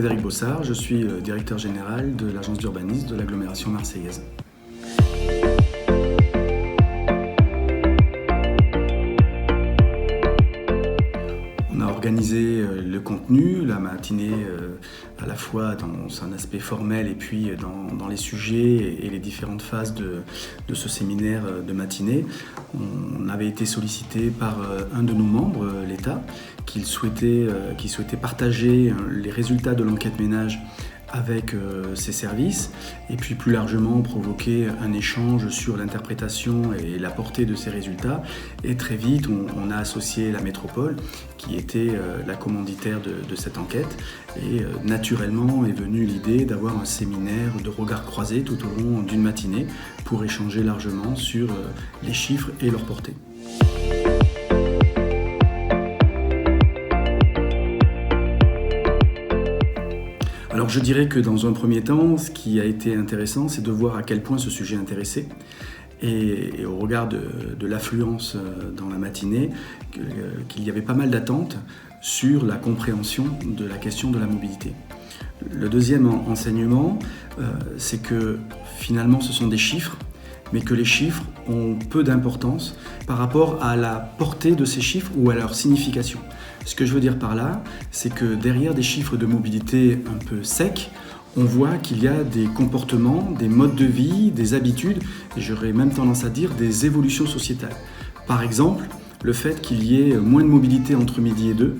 Frédéric Bossard, je suis directeur général de l'agence d'urbanisme de l'agglomération marseillaise. On a organisé le contenu, la matinée à la fois dans son aspect formel et puis dans les sujets et les différentes phases de ce séminaire de matinée. On avait été sollicité par un de nos membres, l'État, qui souhaitait partager les résultats de l'enquête ménage avec ses services et puis plus largement provoquer un échange sur l'interprétation et la portée de ces résultats. Et très vite, on a associé la métropole qui était la commanditaire de cette enquête et naturellement est venue l'idée d'avoir un séminaire de regards croisés tout au long d'une matinée pour échanger largement sur les chiffres et leur portée. Alors je dirais que dans un premier temps, ce qui a été intéressant, c'est de voir à quel point ce sujet intéressait et au regard de l'affluence dans la matinée, qu'il y avait pas mal d'attentes sur la compréhension de la question de la mobilité. Le deuxième enseignement, c'est que finalement ce sont des chiffres, mais que les chiffres ont peu d'importance par rapport à la portée de ces chiffres ou à leur signification. Ce que je veux dire par là, c'est que derrière des chiffres de mobilité un peu secs, on voit qu'il y a des comportements, des modes de vie, des habitudes, et j'aurais même tendance à dire des évolutions sociétales. Par exemple, le fait qu'il y ait moins de mobilité entre midi et 2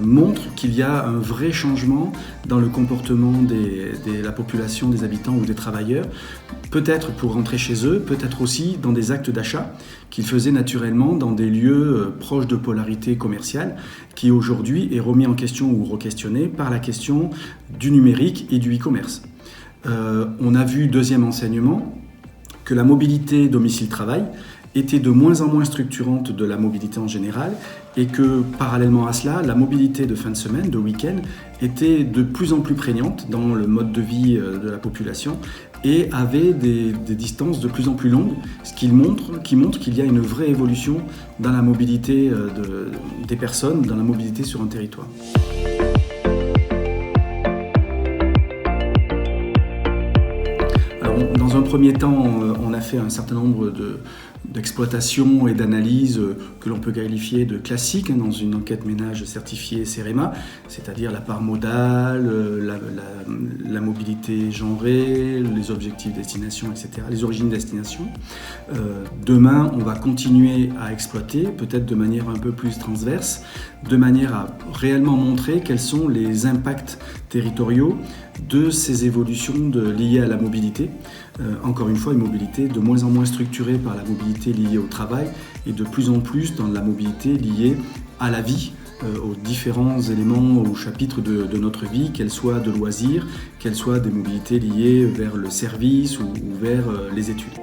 montre qu'il y a un vrai changement dans le comportement de la population, des habitants ou des travailleurs, peut-être pour rentrer chez eux, peut-être aussi dans des actes d'achat qu'ils faisaient naturellement dans des lieux proches de polarité commerciale, qui aujourd'hui est remis en question ou re-questionné par la question du numérique et du e-commerce. On a vu, deuxième enseignement, que la mobilité domicile-travail était de moins en moins structurante de la mobilité en général et que parallèlement à cela, la mobilité de fin de semaine, de week-end, était de plus en plus prégnante dans le mode de vie de la population et avait des distances de plus en plus longues, ce qui montre qu'il y a une vraie évolution dans la mobilité des personnes, dans la mobilité sur un territoire. Alors, dans un premier temps, on a fait un certain nombre d'exploitations et d'analyses que l'on peut qualifier de classiques dans une enquête ménage certifiée CEREMA, c'est-à-dire la part modale, la mobilité genrée, les objectifs destination, etc., les origines destination. Demain, on va continuer à exploiter, peut-être de manière un peu plus transverse, de manière à réellement montrer quels sont les impacts territoriaux de ces évolutions liées à la mobilité. Encore une fois, une mobilité de moins en moins structurée par la mobilité liée au travail et de plus en plus dans la mobilité liée à la vie, aux différents éléments ou chapitres de notre vie, qu'elles soient de loisirs, qu'elles soient des mobilités liées vers le service ou vers les études.